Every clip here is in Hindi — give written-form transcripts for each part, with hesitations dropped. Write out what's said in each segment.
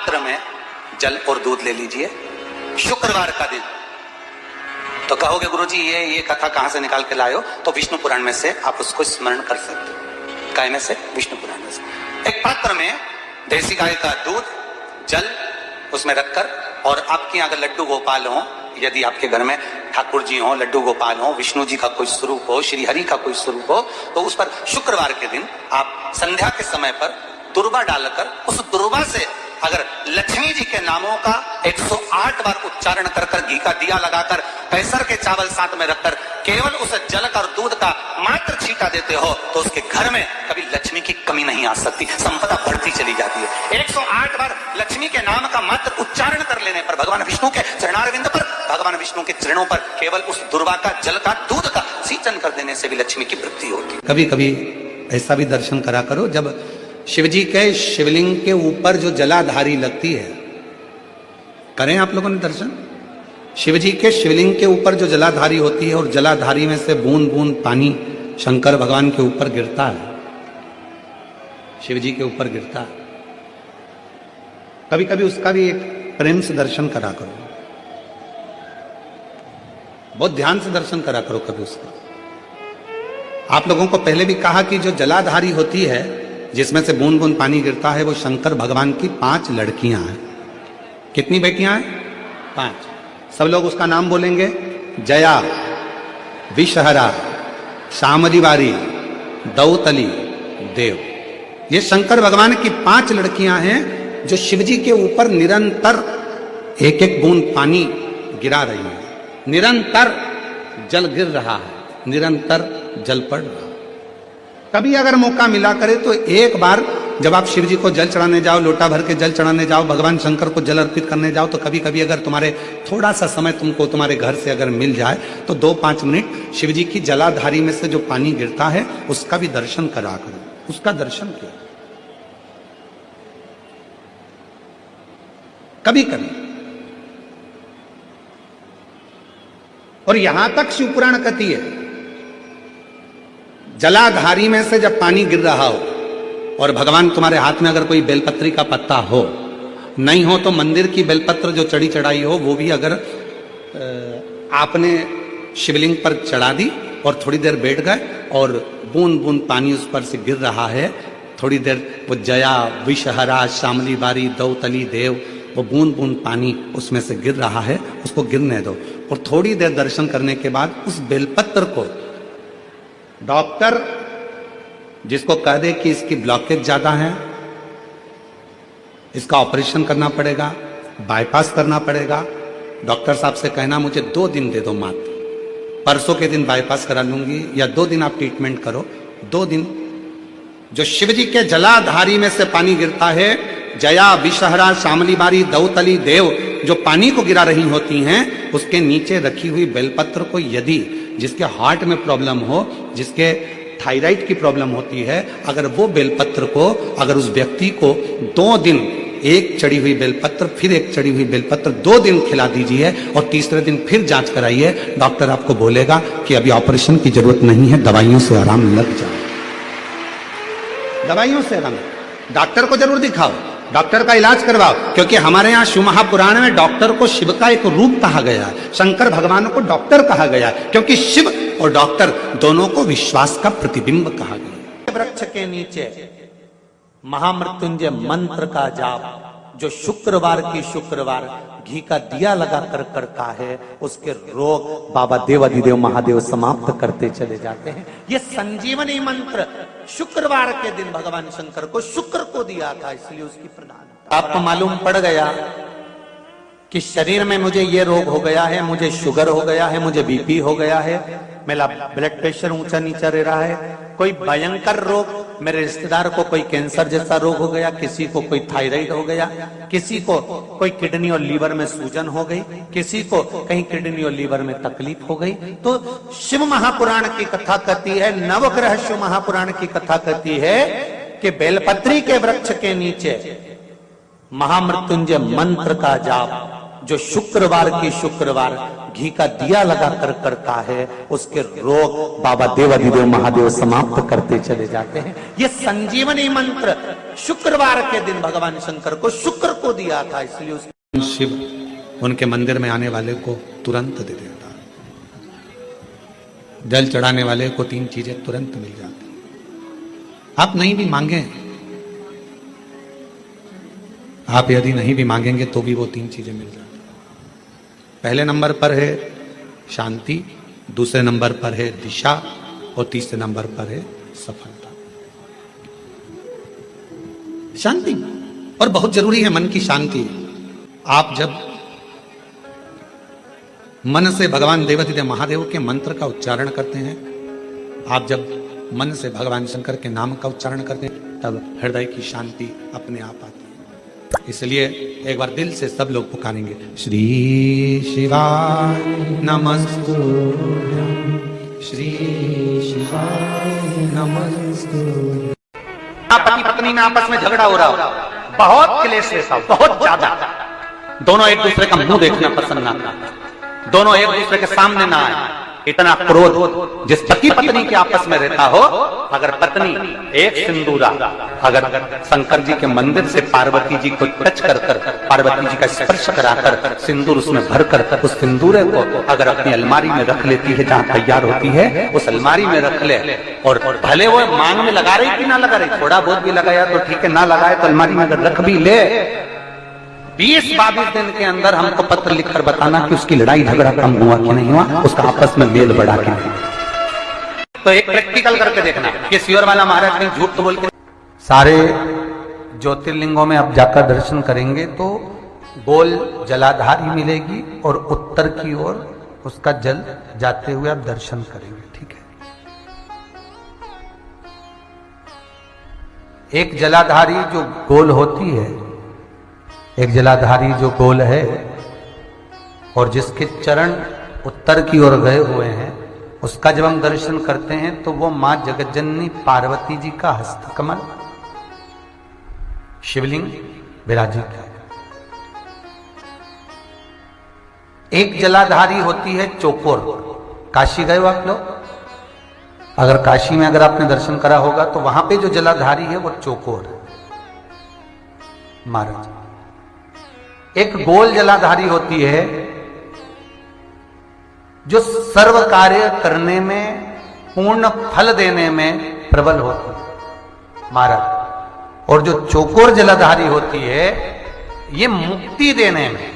पात्र में जल और दूध ले लीजिए, शुक्रवार का दिन। तो कहोगे गुरुजी ये कथा कहां से निकाल के लाए हो? तो विष्णु पुराण में से आप उसको स्मरण कर सकते हो। काय में से? विष्णु पुराण में से। एक पात्र में देसी गाय का दूध, जल उसमें रखकर, और आपके यहाँ अगर लड्डू गोपाल हो, यदि आपके घर में ठाकुर जी हो, लड्डू गोपाल हो, विष्णु जी का कोई स्वरूप हो, श्री हरि का कोई स्वरूप हो, तो उस पर शुक्रवार के दिन आप संध्या के समय पर दुर्वा डालकर उस दुर्वा से अगर लक्ष्मी जी के नामों का 108 बार उच्चारण कर कर, घी का दिया लगाकर, कैसर के चावल साथ में रखकर केवल उस जल का और दूध का मात्र छींटा देते हो, तो उसके घर में कभी लक्ष्मी की कमी नहीं आ सकती, संपदा बढ़ती चली जाती है। 108 बार लक्ष्मी के नाम का मात्र उच्चारण कर लेने पर, भगवान विष्णु के चरणारविंद पर, भगवान विष्णु के चरणों पर केवल उस दुर्वा का, जल का, दूध का सिंचन कर देने से भी लक्ष्मी की वृद्धि होती है। कभी कभी ऐसा भी दर्शन करा करो, जब शिव जी के शिवलिंग के ऊपर जो जलाधारी लगती है, करें आप लोगों ने दर्शन? शिव जी के शिवलिंग के ऊपर जो जलाधारी होती है और जलाधारी में से बूंद बूंद पानी शंकर भगवान के ऊपर गिरता है, शिव जी के ऊपर गिरता है। कभी कभी उसका भी एक प्रेम से दर्शन करा करो, बहुत ध्यान से दर्शन करा करो कभी उसका। आप लोगों को पहले भी कहा कि जो जलाधारी होती है, जिसमें से बूंद बूंद पानी गिरता है, वो शंकर भगवान की 5 लड़कियां हैं। कितनी बेटियां हैं? 5। सब लोग उसका नाम बोलेंगे। जया, विषहरा, शामलीवारी, दौतली, देव। ये शंकर भगवान की 5 लड़कियां हैं जो शिवजी के ऊपर निरंतर एक एक बूंद पानी गिरा रही हैं। निरंतर जल गिर रहा है, निरंतर जल पड़ रहा है। कभी अगर मौका मिला करे तो एक बार जब आप शिव जी को जल चढ़ाने जाओ, लोटा भर के जल चढ़ाने जाओ, भगवान शंकर को जल अर्पित करने जाओ, तो कभी कभी अगर तुम्हारे थोड़ा सा समय तुमको तुम्हारे घर से अगर मिल जाए तो 2-5 मिनट शिव जी की जलाधारी में से जो पानी गिरता है उसका भी दर्शन करा करो, उसका दर्शन किया कभी कभी। और यहां तक शिवपुराण कहती है, जलाधारी में से जब पानी गिर रहा हो और भगवान तुम्हारे हाथ में अगर कोई बेलपत्री का पत्ता हो, नहीं हो तो मंदिर की बेलपत्र जो चढ़ी चढ़ाई हो वो भी अगर आपने शिवलिंग पर चढ़ा दी और थोड़ी देर बैठ गए और बूंद बूंद पानी उस पर से गिर रहा है, थोड़ी देर वो जया, विषहरा, शामलीवारी, दौतली, देव, वो बूंद बूंद पानी उसमें से गिर रहा है, उसको गिरने दो। और थोड़ी देर दर्शन करने के बाद उस बेलपत्र को डॉक्टर जिसको कह दे कि इसकी ब्लॉकेज ज्यादा है, इसका ऑपरेशन करना पड़ेगा, बाईपास करना पड़ेगा, डॉक्टर साहब से कहना मुझे 2 दिन दे दो मात्र, परसों के दिन बाईपास करा लूंगी, या 2 दिन आप ट्रीटमेंट करो। 2 दिन जो शिव जी के जलाधारी में से पानी गिरता है, जया, विषहरा, शामलीवारी, दौतली, देव जो पानी को गिरा रही होती हैं, उसके नीचे रखी हुई बेलपत्र को, यदि जिसके हार्ट में प्रॉब्लम हो, जिसके थायराइड की प्रॉब्लम होती है, अगर वो बेलपत्र को अगर उस व्यक्ति को 2 दिन एक चढ़ी हुई बेलपत्र, फिर एक चढ़ी हुई बेलपत्र 2 दिन खिला दीजिए और तीसरे दिन फिर जांच कराइए, डॉक्टर आपको बोलेगा कि अभी ऑपरेशन की जरूरत नहीं है, दवाइयों से आराम लग जाए, दवाइयों से आराम। डॉक्टर को जरूर दिखाओ, डॉक्टर का इलाज करवाओ, क्योंकि हमारे यहाँ शिव महापुराण में डॉक्टर को शिव का एक रूप कहा गया है, शंकर भगवान को डॉक्टर कहा गया है, क्योंकि शिव और डॉक्टर दोनों को विश्वास का प्रतिबिंब कहा गया। वृक्ष के नीचे महामृत्युंजय मंत्र का जाप जो शुक्रवार की शुक्रवार घी का दिया लगा कर करता है, उसके रोग बाबा देवाधिदेव महादेव समाप्त करते चले जाते हैं। ये संजीवनी मंत्र शुक्रवार के दिन भगवान शंकर को शुक्र को दिया था, इसलिए उसकी प्रधानता। आपको मालूम पड़ गया कि शरीर में मुझे ये रोग हो गया है, मुझे शुगर हो गया है, मुझे बीपी हो गया है, मेरा ब्लड प्रेशर ऊंचा नीचा रह रहा है, कोई भयंकर रोग, मेरे रिश्तेदार को कोई कैंसर जैसा रोग हो गया, किसी को कोई थायराइड हो गया, किसी को कोई किडनी और लीवर में सूजन हो गई, किसी को कहीं किडनी और लीवर में तकलीफ हो गई। तो शिव महापुराण की कथा कहती है, नवग्रह शिव महापुराण की कथा कहती है कि बेलपत्री के वृक्ष के नीचे महामृत्युंजय मंत्र का जाप जो शुक्रवार की शुक्रवार घी का दिया लगाकर करता है, उसके रोग बाबा देवाधिदेव महादेव समाप्त करते चले जाते हैं। ये संजीवनी मंत्र शुक्रवार के दिन भगवान शंकर को शुक्र को दिया था, इसलिए उस शिव उनके मंदिर में आने वाले को तुरंत दे देता। जल चढ़ाने वाले को 3 चीजें तुरंत मिल जाती। आप नहीं भी मांगे, आप यदि नहीं भी मांगेंगे तो भी वो 3 चीजें मिल जाती। पहले नंबर पर है शांति, दूसरे नंबर पर है दिशा और तीसरे नंबर पर है सफलता। शांति, और बहुत जरूरी है मन की शांति। आप जब मन से भगवान देवाधिदेव महादेव के मंत्र का उच्चारण करते हैं, आप जब मन से भगवान शंकर के नाम का उच्चारण करते हैं, तब हृदय की शांति अपने आप आती है। इसलिए एक बार दिल से सब लोग पुकारेंगे, श्री शिवाय नमस्तुभ्यं, श्री शिवाय नमस्तुभ्यं। पति पत्नी में आपस में झगड़ा हो रहा हो, बहुत क्लेश रहता हो, बहुत ज्यादा, दोनों एक दूसरे का मुंह देखना पसंद ना करते, दोनों एक दूसरे के सामने ना आए, इतना क्रोध जिस पति पत्नी के आपस में रहता हो, अगर पत्नी एक सिंदूरा अगर शंकर जी के मंदिर से पार्वती जी को टच कर पार्वती जी का स्पर्श कराकर सिंदूर उसमें भरकर उस सिंदूरे को अगर अपनी अलमारी में रख लेती है, जहां तैयार होती है उस अलमारी में रख ले, और भले वो मांग में लगा रही कि ना लगा रही, थोड़ा बहुत भी लगाया तो ठीक है, ना लगाए तो अलमारी में अगर रख भी ले, 20-22 दिन के अंदर हमको पत्र लिखकर बताना कि उसकी लड़ाई झगड़ा कम हुआ कि नहीं हुआ, उसका आपस में मेल बढ़ा कि नहीं। तो एक प्रैक्टिकल करके देखना, ये सियोर वाला महाराज कहीं झूठ तो बोल के। सारे ज्योतिर्लिंगों में आप जाकर दर्शन करेंगे तो गोल जलाधारी मिलेगी और उत्तर की ओर उसका जल जाते हुए आप दर्शन करेंगे, ठीक है। एक जलाधारी जो गोल होती है, एक जलाधारी जो गोल है और जिसके चरण उत्तर की ओर गए हुए हैं, उसका जब हम दर्शन करते हैं तो वो मां जगज्जननी पार्वती जी का हस्तकमल शिवलिंग विराजित है। एक जलाधारी होती है चौकोर। काशी गए हो आप लोग? अगर काशी में अगर आपने दर्शन करा होगा तो वहां पे जो जलाधारी है वो चौकोर है महाराज। एक गोल जलाधारी होती है जो सर्व कार्य करने में, पूर्ण फल देने में प्रबल होती है महाराज। और जो चौकोर जलाधारी होती है ये मुक्ति देने में,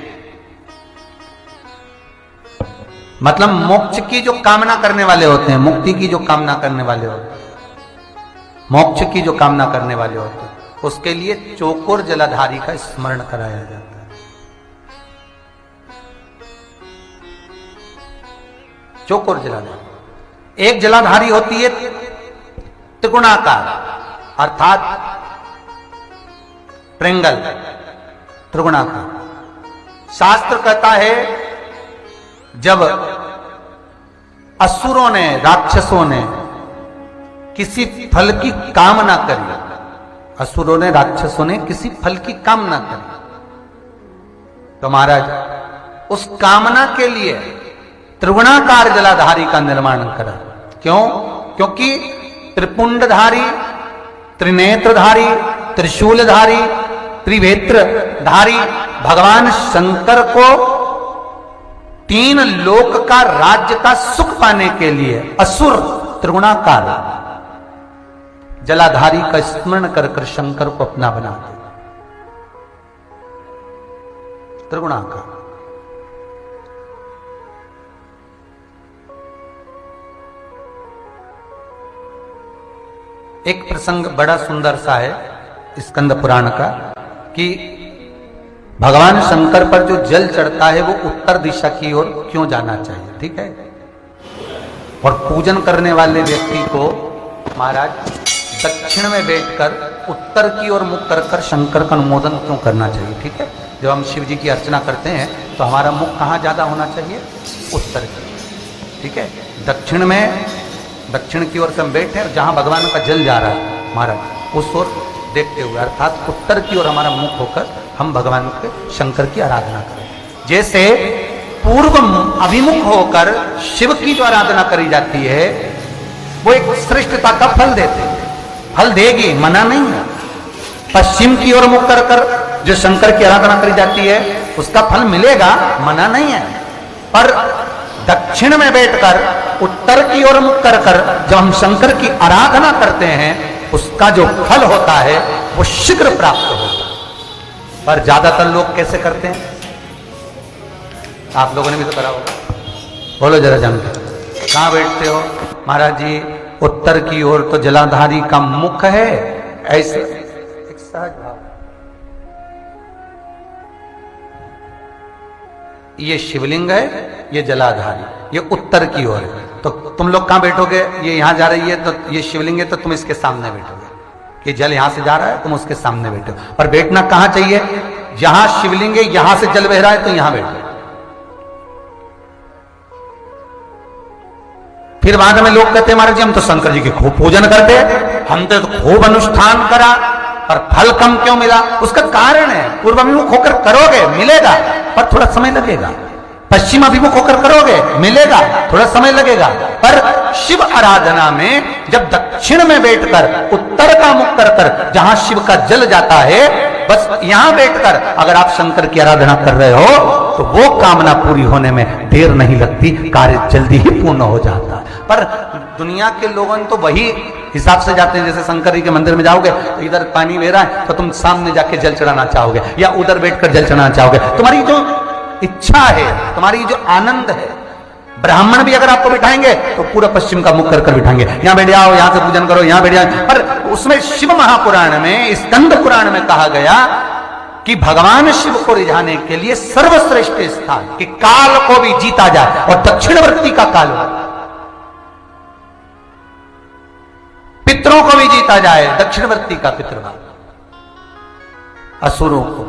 मतलब मोक्ष की जो कामना करने वाले होते हैं, मुक्ति की जो कामना करने वाले होते हैं, मोक्ष की जो कामना करने वाले होते हैं, उसके लिए चौकोर जलाधारी का स्मरण कराया जाता है। चौकोर जलाधारी। एक जलाधारी होती है त्रिगुणाकार, अर्थात ट्रेंगल, त्रिगुणाकार। शास्त्र कहता है जब असुरों ने, राक्षसों ने किसी फल की कामना करी, असुरों ने, राक्षसों ने किसी फल की कामना करी, तो महाराज उस कामना के लिए त्रिगुणाकार जलाधारी का निर्माण करा। क्यों? क्योंकि त्रिपुंडधारी, त्रिनेत्रधारी, त्रिशूलधारी, त्रिवेत्रधारी भगवान शंकर को 3 लोक का राज्य का सुख पाने के लिए असुर त्रिगुणाकार जलाधारी का स्मरण कर शंकर को अपना बना दे। त्रिगुणाकार। एक प्रसंग बड़ा सुंदर सा है स्कंद पुराण का कि भगवान शंकर पर जो जल चढ़ता है वो उत्तर दिशा की ओर क्यों जाना चाहिए, ठीक है। और पूजन करने वाले व्यक्ति को महाराज दक्षिण में बैठकर उत्तर की ओर मुख कर शंकर का अनुमोदन क्यों करना चाहिए, ठीक है। जब हम शिव जी की अर्चना करते हैं तो हमारा मुख कहाँ ज्यादा होना चाहिए? उत्तर की, ठीक है। दक्षिण में, दक्षिण की ओर से हम बैठे हैं, जहां भगवान का जल जा रहा है महाराज उस ओर देखते हुए, अर्थात उत्तर की ओर हमारा मुख होकर हम भगवान के शंकर की आराधना करें। जैसे पूर्व अभिमुख होकर शिव की जो आराधना करी जाती है वो एक श्रेष्ठता का फल देते हैं, फल देगी, मना नहीं है। पश्चिम की ओर मुख कर जो शंकर की आराधना करी जाती है उसका फल मिलेगा, मना नहीं है। पर दक्षिण में बैठकर उत्तर की ओर मुख कर जब हम शंकर की आराधना करते हैं उसका जो फल होता है वो शीघ्र प्राप्त होता है। पर ज्यादातर लोग कैसे करते हैं? आप लोगों ने भी तो करा होगा, बोलो जरा जान के। कहां बैठते हो? महाराज जी उत्तर की ओर तो जलाधारी का मुख है, ऐसे एक सहज भाव, ये शिवलिंग है, ये जलाधारी, ये उत्तर की ओर है। तो तुम लोग कहां बैठोगे? ये यहां जा रही है तो ये शिवलिंग है तो तुम इसके सामने बैठोगे, कि जल यहां से जा रहा है तुम उसके सामने बैठो। पर बैठना कहां चाहिए? जहां शिवलिंग है यहां से जल बह रहा है तो यहां बैठो। फिर बाद में लोग कहते हैं महाराज जी हम तो शंकर जी की खूब पूजन करते हैं, हमने तो खूब अनुष्ठान करा पर फल कम क्यों मिला? उसका कारण है पूर्व अभिमुख होकर करोगे मिलेगा पर थोड़ा समय लगेगा, पश्चिम अभिमुख होकर करोगे मिलेगा, थोड़ा समय लगेगा। पर शिव आराधना में जब दक्षिण में बैठकर उत्तर का मुख कर जहां शिव का जल जाता है बस यहां बैठकर अगर आप शंकर की आराधना कर रहे हो तो वो कामना पूरी होने में देर नहीं लगती, कार्य जल्दी ही पूर्ण हो जाता है। पर दुनिया के लोगों तो वही हिसाब से जाते हैं, जैसे शंकर जी के मंदिर में जाओगे तो इधर पानी बह रहा है तो तुम सामने जाके जल चढ़ाना चाहोगे या उधर बैठकर जल चढ़ाना चाहोगे। तुम्हारी जो इच्छा है, तुम्हारी जो आनंद है, ब्राह्मण भी अगर आपको बिठाएंगे तो पूरा पश्चिम का मुख कर बिठाएंगे, यहां बैठ जाओ, यहां से पूजन करो, यहां बैठ जाओ। पर उसमें शिव महापुराण में, स्कंद पुराण में कहा गया कि भगवान शिव को रिझाने के लिए सर्वश्रेष्ठ स्थान कि काल को भी जीता जाए और दक्षिणवर्ती का काल हो, पितरों को भी जीता जाए, दक्षिणवर्ती का पितृभाव, असुरों को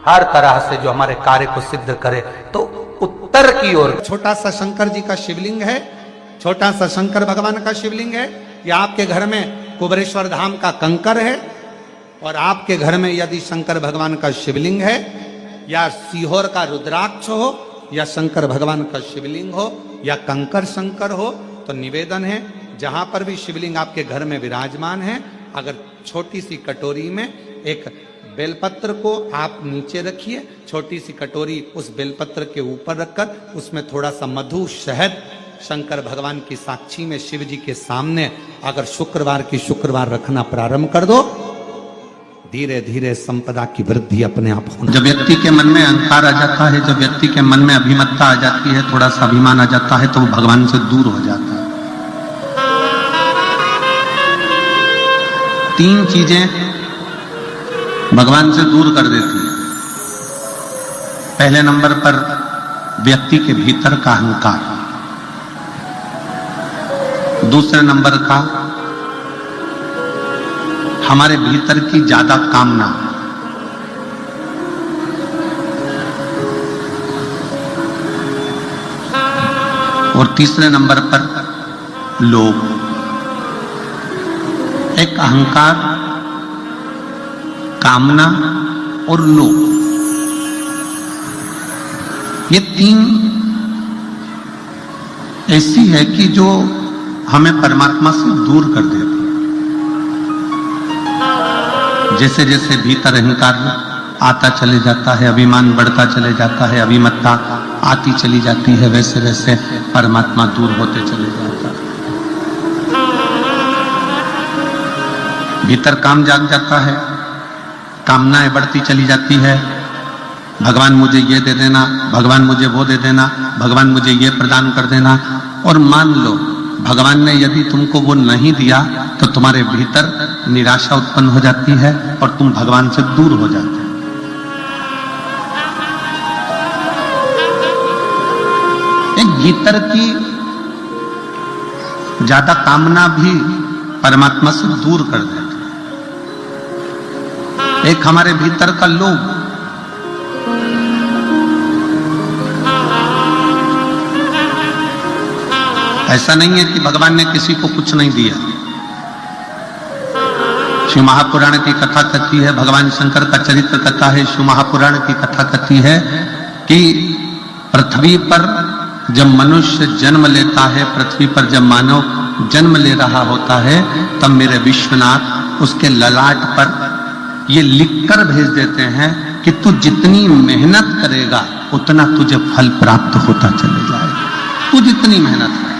हर तरह से जो हमारे कार्य को सिद्ध करे। तो उत्तर की ओर छोटा सा शंकर जी का शिवलिंग है, छोटा सा शंकर भगवान का शिवलिंग है, या आपके घर में कुबरेश्वर धाम का कंकर है और आपके घर में यदि शंकर भगवान का शिवलिंग है या सीहोर का रुद्राक्ष हो या शंकर भगवान का शिवलिंग हो या कंकर शंकर हो, तो निवेदन है जहां पर भी शिवलिंग आपके घर में विराजमान है, अगर छोटी सी कटोरी में एक बेलपत्र को आप नीचे रखिए, छोटी सी कटोरी उस बेलपत्र के ऊपर रखकर उसमें थोड़ा सा मधु शहद शंकर भगवान की साक्षी में शिव जी के सामने अगर शुक्रवार की शुक्रवार रखना प्रारंभ कर दो, धीरे धीरे संपदा की वृद्धि अपने आप हो। जब व्यक्ति के मन में अहंकार आ जाता है, जब व्यक्ति के मन में अभिमत्ता आ जाती है, थोड़ा सा अभिमान आ जाता है तो वो भगवान से दूर हो जाता है। तीन चीजें भगवान से दूर कर देती है। पहले नंबर पर व्यक्ति के भीतर का अहंकार, दूसरे नंबर का हमारे भीतर की ज्यादा कामना, और तीसरे नंबर पर लोभ। एक अहंकार, कामना और लोभ, ये तीन ऐसी है कि जो हमें परमात्मा से दूर कर देती है। जैसे जैसे भीतर अहंकार आता चले जाता है, अभिमान बढ़ता चले जाता है, अभिमत्ता आती चली जाती है, वैसे वैसे परमात्मा दूर होते चले जाता है। भीतर काम जाग जाता है, कामनाएं बढ़ती चली जाती है, भगवान मुझे ये दे देना, भगवान मुझे वो दे देना, भगवान मुझे ये प्रदान कर देना। और मान लो भगवान ने यदि तुमको वो नहीं दिया तो तुम्हारे भीतर निराशा उत्पन्न हो जाती है और तुम भगवान से दूर हो जाते हो। एक भीतर की ज्यादा कामना भी परमात्मा से दूर कर देती है। एक हमारे भीतर का लोभ, ऐसा नहीं है कि भगवान ने किसी को कुछ नहीं दिया। शिव महापुराण की कथा कहती है, भगवान शंकर का चरित्र कथा है, शिव महापुराण की कथा कहती है कि पृथ्वी पर जब मनुष्य जन्म लेता है, पृथ्वी पर जब मानव जन्म ले रहा होता है, तब मेरे विश्वनाथ उसके ललाट पर ये लिखकर भेज देते हैं कि तू जितनी मेहनत करेगा उतना तुझे फल प्राप्त होता चले जाएगा। तू जितनी मेहनत कर,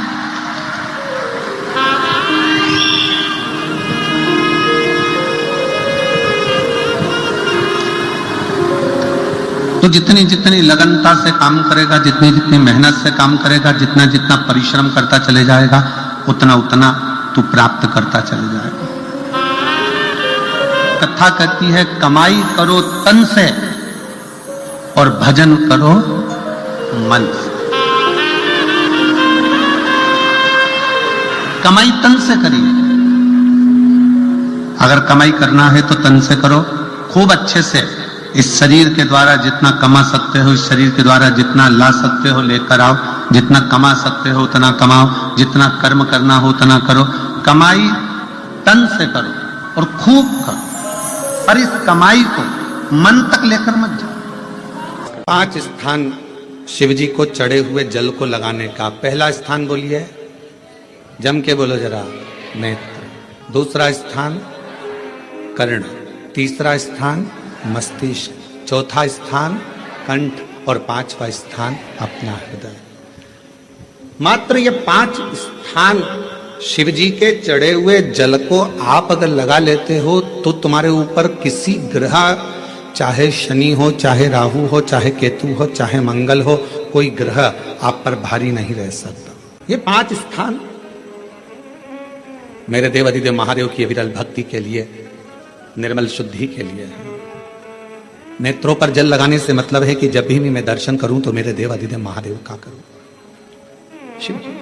तो जितनी जितनी लगनता से काम करेगा, जितनी जितनी मेहनत से काम करेगा, जितना जितना परिश्रम करता चले जाएगा, उतना उतना तू प्राप्त करता चले जाएगा। कथा कहती है कमाई करो तन से और भजन करो मन से। कमाई तन से करिए। अगर कमाई करना है तो तन से करो, खूब अच्छे से। इस शरीर के द्वारा जितना कमा सकते हो, इस शरीर के द्वारा जितना ला सकते हो लेकर आओ, जितना कमा सकते हो उतना कमाओ, जितना कर्म करना हो उतना करो। कमाई तन से करो और खूब करो, और इस कमाई को मन तक लेकर मत जाओ। 5 स्थान शिव जी को चढ़े हुए जल को लगाने का। पहला स्थान बोलिए, जम के बोलो जरा, नेत्र। दूसरा स्थान कर्ण, तीसरा स्थान मस्तिष्क, चौथा स्थान कंठ और 5वां स्थान अपना हृदय। मात्र ये 5 स्थान शिव जी के चढ़े हुए जल को आप अगर लगा लेते हो तो तुम्हारे ऊपर किसी ग्रह, चाहे शनि हो, चाहे राहु हो, चाहे केतु हो, चाहे मंगल हो, कोई ग्रह आप पर भारी नहीं रह सकता। ये 5 स्थान मेरे देवाधिदेव महादेव की विरल भक्ति के लिए, निर्मल शुद्धि के लिए है। नेत्रों पर जल लगाने से मतलब है कि जब भी मैं दर्शन करूं तो मेरे देवाधिदेव महादेव का करूं, शिव जी।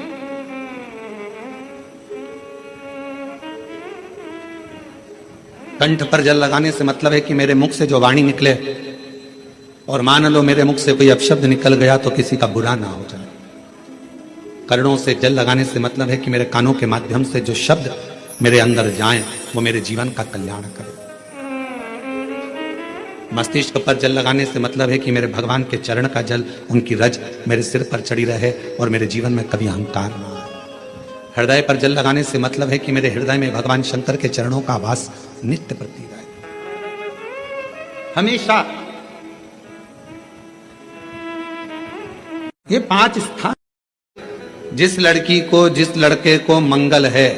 कंठ पर जल लगाने से मतलब है कि मेरे मुख से जो वाणी निकले, और मान लो मेरे मुख से कोई अपशब्द निकल गया तो किसी का बुरा ना हो जाए। कर्णों से जल लगाने से मतलब है कि मेरे कानों के माध्यम से जो शब्द मेरे अंदर जाएं वो मेरे जीवन का कल्याण करें। मस्तिष्क पर जल लगाने से मतलब है कि मेरे भगवान के चरण का जल, उनकी रज मेरे सिर पर चढ़ी रहे और मेरे जीवन में कभी अहंकार ना आए। हृदय पर जल लगाने से मतलब है कि मेरे हृदय में भगवान शंकर के चरणों का वास नित्य प्रतीत रहे हमेशा। ये 5 स्थान, जिस लड़की को, जिस लड़के को मंगल है,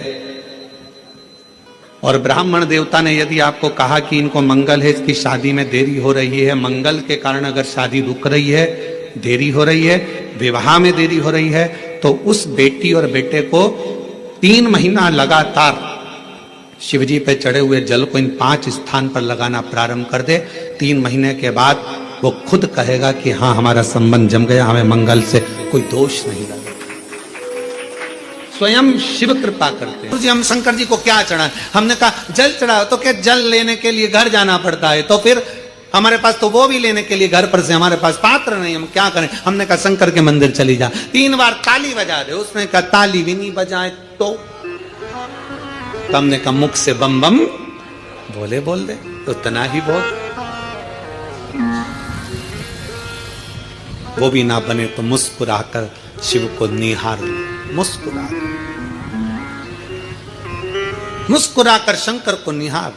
और ब्राह्मण देवता ने यदि आपको कहा कि इनको मंगल है, इसकी शादी में देरी हो रही है, मंगल के कारण अगर शादी रुक रही है, देरी हो रही है, विवाह में देरी हो रही है, तो उस बेटी और बेटे को 3 महीना लगातार शिवजी पे चढ़े हुए जल को इन 5 स्थान पर लगाना प्रारंभ कर दे। 3 महीने के बाद वो खुद कहेगा कि हाँ, हमारा संबंध जम गया, हमें मंगल से कोई दोष नहीं लगा। स्वयं शिव कृपा करते हैं। जी हम शंकर जी को क्या चढ़ाएं? हमने कहा जल चढ़ाओ, तो क्या जल लेने के लिए घर जाना पड़ता है? तो फिर हमारे पास तो वो भी लेने के लिए घर पर से हमारे पास पात्र नहीं, हम क्या करें? हमने कहा शंकर के मंदिर चली जा, 3 बार ताली बजा दे। उसने कहा ताली भी नहीं बजाए तो हमने कहा मुख से बम बम बोले बोल दे, उतना ही बोल। वो भी ना बने तो मुस्कुराकर शिव को निहार, मुस्कुराकर शंकर को निहार।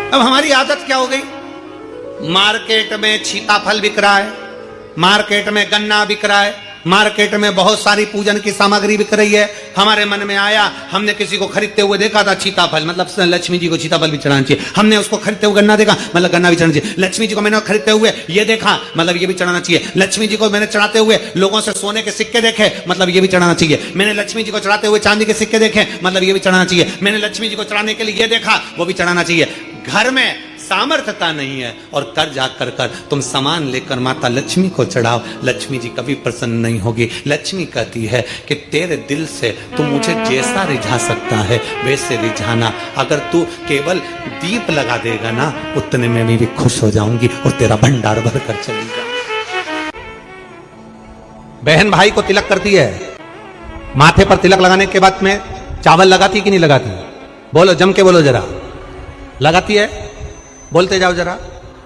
अब हमारी आदत क्या हो गई? मार्केट में सीताफल बिक रहा है, मार्केट में गन्ना बिक रहा है, मार्केट में बहुत सारी पूजन की सामग्री बिक रही है। हमारे मन में आया, हमने किसी को खरीदते हुए देखा था सीताफल, मतलब लक्ष्मी जी को सीताफल भी चढ़ाना चाहिए। हमने उसको खरीदते हुए गन्ना देखा, मतलब गन्ना भी चढ़ाना चाहिए। लक्ष्मी जी को मैंने खरीदते हुए ये देखा, मतलब ये भी चढ़ाना चाहिए। लक्ष्मी जी को मैंने चढ़ाते हुए लोगों से सोने के सिक्के देखे, मतलब ये भी चढ़ाना चाहिए। मैंने लक्ष्मी जी को चढ़ाते हुए चांदी के सिक्के देखे, मतलब ये भी चढ़ाना चाहिए। मैंने लक्ष्मी जी को चढ़ाने के लिए ये देखा, वो भी चढ़ाना चाहिए। घर में सामर्थ्यता नहीं है और कर जाकर कर तुम सामान लेकर माता लक्ष्मी को चढ़ाओ, लक्ष्मी जी कभी प्रसन्न नहीं होगी। लक्ष्मी कहती है कि तेरे दिल से तू मुझे जैसा रिझा सकता है वैसे रिझाना। अगर तू केवल दीप लगा देगा ना, उतने में भी खुश हो जाऊंगी और तेरा भंडार भर कर चलेगा। बहन भाई को तिलक करती है, माथे पर तिलक लगाने के बाद में चावल लगाती कि नहीं लगाती? बोलो, जम के बोलो जरा। लगाती है? बोलते जाओ जरा।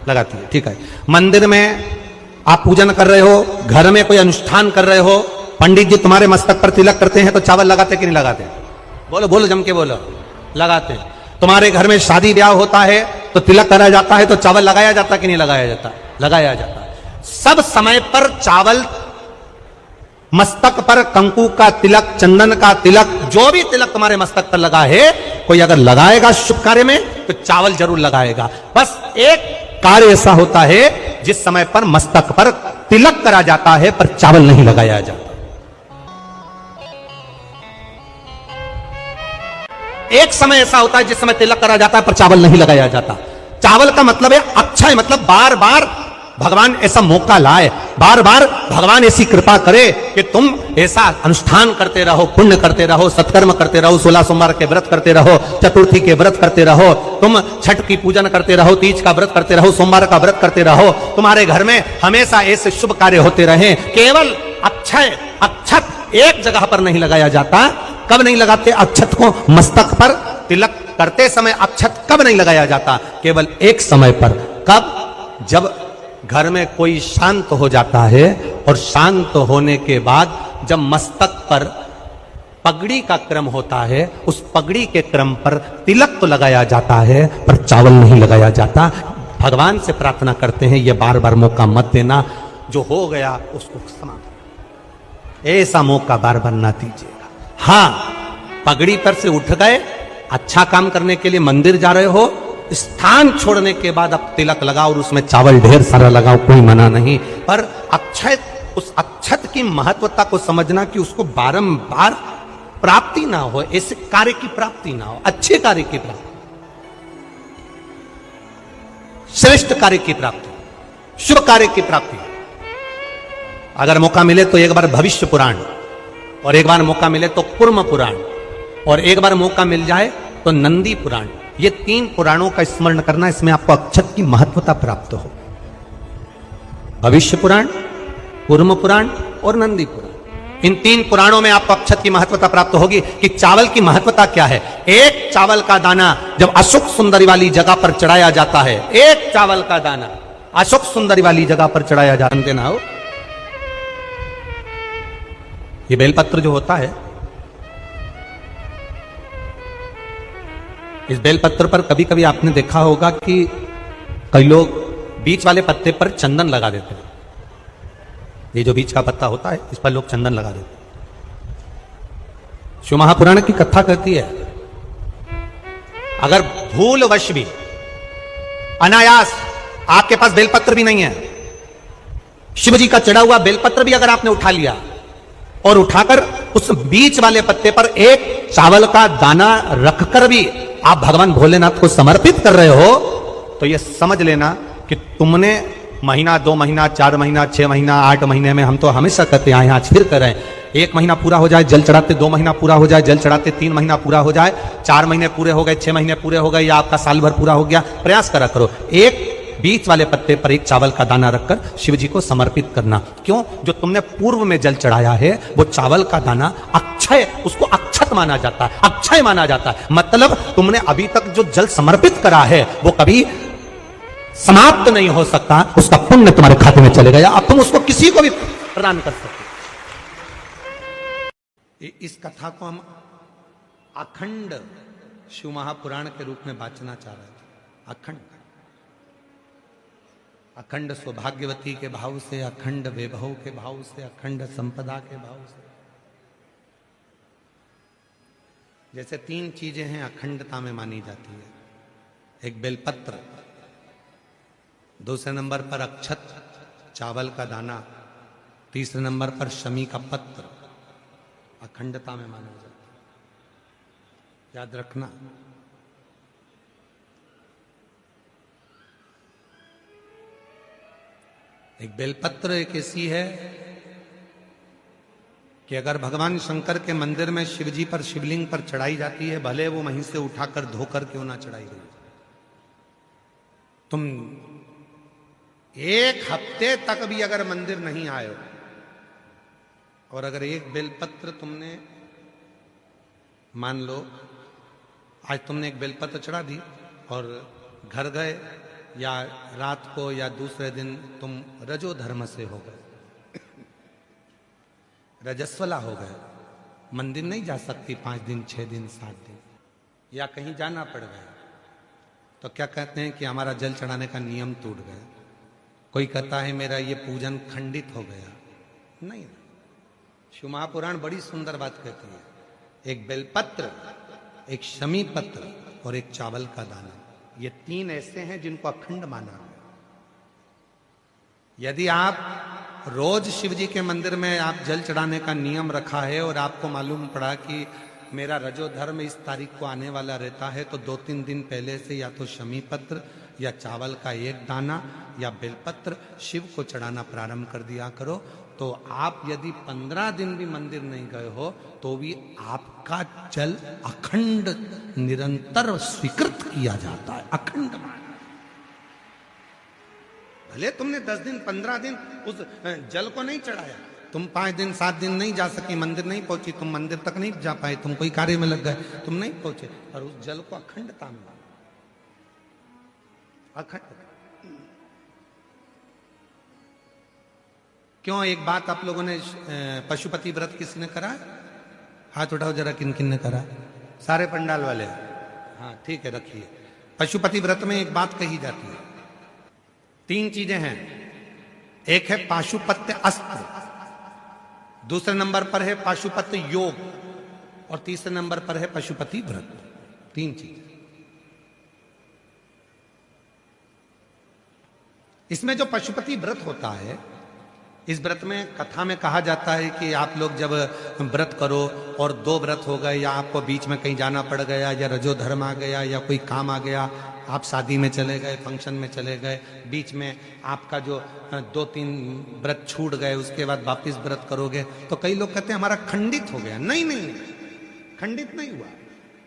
लगाती है, ठीक है। मंदिर में आप पूजन कर रहे हो, घर में कोई अनुष्ठान कर रहे हो, पंडित जी तुम्हारे मस्तक पर तिलक करते हैं तो चावल लगाते कि नहीं लगाते? बोलो बोलो, जम के बोलो, लगाते हैं। तुम्हारे घर में शादी ब्याह होता है तो तिलक करा जाता है तो चावल लगाया जाता कि नहीं लगाया जाता? लगाया जाता। सब समय पर चावल, मस्तक पर कंकु का तिलक, चंदन का तिलक, जो भी तिलक तुम्हारे मस्तक पर लगा है, कोई अगर लगाएगा शुभ कार्य में तो चावल जरूर लगाएगा। बस एक कार्य ऐसा होता है जिस समय पर मस्तक पर तिलक करा जाता है पर चावल नहीं लगाया जाता। एक समय ऐसा होता है जिस समय तिलक करा जाता है पर चावल नहीं लगाया जाता। चावल का मतलब है अक्षय, मतलब बार बार भगवान ऐसा मौका लाए, बार बार भगवान ऐसी कृपा करे कि तुम ऐसा अनुष्ठान करते रहो, पुण्य करते रहो, सत्कर्म करते रहो, 16 सोमवार के व्रत करते रहो, चतुर्थी के व्रत करते रहो, तुम छठ की पूजन करते रहो, तीज का व्रत करते रहो, सोमवार का व्रत करते रहो, तुम्हारे घर में हमेशा ऐसे शुभ कार्य होते रहे। केवल अक्षय, अक्षत एक जगह पर नहीं लगाया जाता। कब नहीं लगाते अक्षत को? मस्तक पर तिलक करते समय अक्षत कब नहीं लगाया जाता? केवल एक समय पर। कब? जब घर में कोई शांत हो जाता है और शांत होने के बाद जब मस्तक पर पगड़ी का क्रम होता है, उस पगड़ी के क्रम पर तिलक तो लगाया जाता है पर चावल नहीं लगाया जाता। भगवान से प्रार्थना करते हैं ये बार बार मौका मत देना, जो हो गया उसको समाप्त, ऐसा मौका बार बार ना दीजिएगा। हाँ, पगड़ी पर से उठ गए, अच्छा काम करने के लिए मंदिर जा रहे हो, स्थान छोड़ने के बाद अब तिलक लगाओ और उसमें चावल ढेर सारा लगाओ, कोई मना नहीं। पर अक्षय, उस अक्षत की महत्वता को समझना कि उसको बारंबार प्राप्ति ना हो, ऐसे कार्य की प्राप्ति ना हो, अच्छे कार्य की प्राप्ति, श्रेष्ठ कार्य की प्राप्ति, शुभ कार्य की प्राप्ति। अगर मौका मिले तो एक बार भविष्य पुराण, और एक बार मौका मिले तो कुर्म पुराण, और एक बार मौका मिल जाए तो नंदी पुराण। ये 3 पुराणों का स्मरण करना, इसमें आपको अक्षत की महत्वता प्राप्त हो। भविष्य पुराण, कुर्म पुराण और नंदी पुराण, इन 3 पुराणों में आपको अक्षत की महत्वता प्राप्त होगी कि चावल की महत्वता क्या है। एक चावल का दाना जब अशोक सुंदरी वाली जगह पर चढ़ाया जाता है, एक चावल का दाना अशोक सुंदरी वाली जगह पर चढ़ाया जानते ना हो, ये बेलपत्र जो होता है, इस बेलपत्र पर कभी कभी आपने देखा होगा कि कई लोग बीच वाले पत्ते पर चंदन लगा देते हैं। ये जो बीच का पत्ता होता है इस पर लोग चंदन लगा देते हैं। शिव महापुराण की कथा कहती है, अगर भूलवश भी, अनायास, आपके पास बेलपत्र भी नहीं है, शिव जी का चढ़ा हुआ बेलपत्र भी अगर आपने उठा लिया और उठाकर उस बीच वाले पत्ते पर एक चावल का दाना रखकर भी आप भगवान भोलेनाथ को समर्पित कर रहे हो, तो यह समझ लेना कि तुमने महीना, 2 महीना, 4 महीना, 6 महीना, 8 महीने में, हम तो हमेशा कहते हैं आज फिर कर रहे हैं, 1 महीना पूरा हो जाए जल चढ़ाते, 2 महीना पूरा हो जाए जल चढ़ाते, 3 महीना पूरा हो जाए, 4 महीने पूरे हो गए, 6 महीने पूरे हो गए, या आपका साल भर पूरा हो गया, प्रयास करा करो एक बीच वाले पत्ते पर एक चावल का दाना रखकर शिव जी को समर्पित करना। क्यों? जो तुमने पूर्व में जल चढ़ाया है वो चावल का दाना अक्षय, उसको अक्षत माना जाता है, अक्षय माना जाता है। मतलब तुमने अभी तक जो जल समर्पित करा है वो कभी समाप्त नहीं हो सकता, उसका पुण्य तुम्हारे खाते में चले गया, अब तुम उसको किसी को भी प्रदान कर सकते। इस कथा को हम अखंड शिव महापुराण के रूप में बांचना चाह रहे थे। अखंड, अखंड सौभाग्यवती के भाव से, अखंड वैभव के भाव से, अखंड संपदा के भाव से। जैसे 3 चीजें हैं अखंडता में मानी जाती है, एक बेलपत्र, दूसरे नंबर पर अक्षत चावल का दाना, तीसरे नंबर पर शमी का पत्र, अखंडता में माना जाता है। याद रखना, एक बेलपत्र एक ऐसी है कि अगर भगवान शंकर के मंदिर में शिवजी पर, शिवलिंग पर चढ़ाई जाती है, भले वो वहीं से उठाकर धोकर क्यों ना चढ़ाई गई, तुम 1 हफ्ते तक भी अगर मंदिर नहीं आए हो और अगर एक बेलपत्र तुमने, मान लो आज तुमने एक बेलपत्र चढ़ा दी और घर गए या रात को या दूसरे दिन तुम रजो धर्म से हो गए, रजस्वला हो गए, मंदिर नहीं जा सकती 5 दिन 6 दिन 7 दिन, या कहीं जाना पड़ गया, तो क्या कहते हैं कि हमारा जल चढ़ाने का नियम टूट गया। कोई कहता है मेरा ये पूजन खंडित हो गया। नहीं, शिव महापुराण बड़ी सुंदर बात कहती है, एक बेलपत्र, एक शमी पत्र और एक चावल का दाना, ये 3 ऐसे हैं जिनको अखंड माना है। यदि आप रोज शिव जी के मंदिर में आप जल चढ़ाने का नियम रखा है और आपको मालूम पड़ा कि मेरा रजो धर्म इस तारीख को आने वाला रहता है, तो 2-3 दिन पहले से या तो शमी पत्र या चावल का एक दाना या बेलपत्र शिव को चढ़ाना प्रारंभ कर दिया करो। तो आप यदि 15 दिन भी मंदिर नहीं गए हो तो भी आपका जल अखंड निरंतर स्वीकृत किया जाता है, अखंड। भले तुमने 10 दिन 15 दिन उस जल को नहीं चढ़ाया, तुम 5 दिन 7 दिन नहीं जा सकी, मंदिर नहीं पहुंची, तुम मंदिर तक नहीं जा पाए, तुम कोई कार्य में लग गए, तुम नहीं पहुंचे, और उस जल को अखंडता में, अखंड। क्यों? एक बात आप लोगों ने, पशुपति व्रत किसी ने करा? हाथ उठाओ जरा, किन किन ने करा? सारे पंडाल वाले? हाँ ठीक है, रखिए। पशुपति व्रत में एक बात कही जाती है, 3 चीजें हैं। एक है पाशुपत्य अस्त्र, दूसरे नंबर पर है पाशुपत्य योग, और तीसरे नंबर पर है पशुपति व्रत। 3 चीज। इसमें जो पशुपति व्रत होता है, इस व्रत में कथा में कहा जाता है कि आप लोग जब व्रत करो और 2 व्रत हो गए, या आपको बीच में कहीं जाना पड़ गया, या रजो धर्म आ गया, या कोई काम आ गया, आप शादी में चले गए, फंक्शन में चले गए, बीच में आपका जो 2-3 व्रत छूट गए, उसके बाद वापिस व्रत करोगे, तो कई लोग कहते हैं हमारा खंडित हो गया। नहीं नहीं, खंडित नहीं हुआ।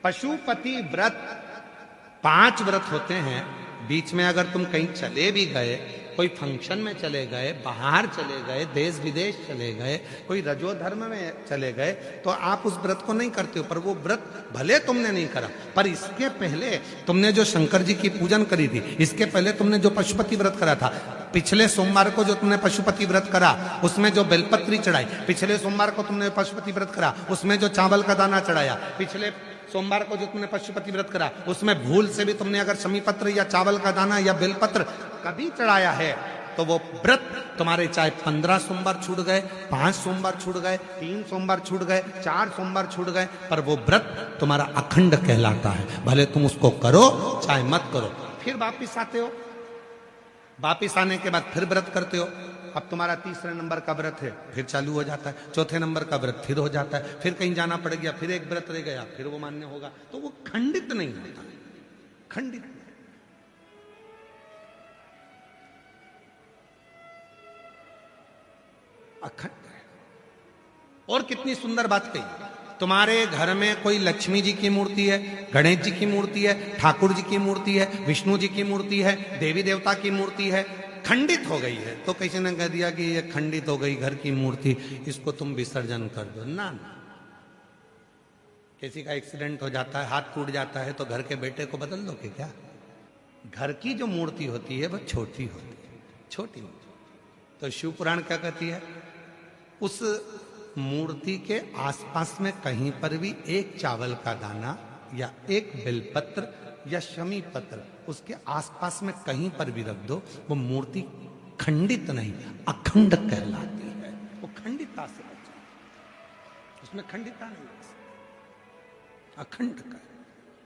पशुपति व्रत 5 व्रत होते हैं। बीच में अगर तुम कहीं चले भी गए, कोई फंक्शन में चले गए, बाहर चले गए, देश विदेश चले गए, कोई रजो धर्म में चले गए, तो आप उस व्रत को नहीं करते हो। पर वो व्रत भले तुमने नहीं करा, पर इसके पहले तुमने जो शंकर जी की पूजन करी थी, इसके पहले तुमने जो पशुपति व्रत करा था, पिछले सोमवार को जो तुमने पशुपति व्रत करा, उसमें जो बेलपत्री चढ़ाई, पिछले सोमवार को तुमने पशुपति व्रत करा, उसमें जो चावल का दाना चढ़ाया, पिछले सोमवार को जो तुमने पशुपति व्रत करा, उसमें भूल से भी तुमने अगर शमी पत्र या चावल का दाना या बेलपत्र कभी चढ़ाया है, तो वो व्रत तुम्हारे चाहे 15 सोमवार छूट गए, 5 सोमवार छूट गए, 3 सोमवार छूट गए, 4 सोमवार छूट गए, पर वो व्रत तुम्हारा अखंड कहलाता है। भले तुम उसको करो चाहे मत करो। फिर वापिस आते हो, वापिस आने के बाद फिर व्रत करते हो। अब तुम्हारा 3रे नंबर का व्रत है, फिर चालू हो जाता है, 4थे नंबर का व्रत फिर हो जाता है, फिर कहीं जाना पड़ गया, फिर एक व्रत रह गया, फिर वो मान्य होगा। तो वो खंडित नहीं होता, खंडित नहीं। अखंड है। और कितनी सुंदर बात कही, तुम्हारे घर में कोई लक्ष्मी जी की मूर्ति है, गणेश जी की मूर्ति है, ठाकुर जी की मूर्ति है, विष्णु जी की मूर्ति है, देवी देवता की मूर्ति है, खंडित हो गई है, तो किसी ने कह दिया कि ये खंडित हो गई घर की मूर्ति, इसको तुम विसर्जन कर दो। ना, किसी का एक्सीडेंट हो जाता है, हाथ टूट जाता है, तो घर के बेटे को बदल दो कि क्या? घर की जो मूर्ति होती है वह छोटी होती है, छोटी मूर्ति। तो शिव पुराण क्या कहती है, उस मूर्ति के आसपास में कहीं पर भी एक चावल का दाना या एक बेलपत्र या शमी पत्र उसके आसपास में कहीं पर भी रख दो, वो मूर्ति खंडित नहीं, अखंड कहलाती है। वो खंडितता से बचा, उसमें खंडितता नहीं, अखंड का।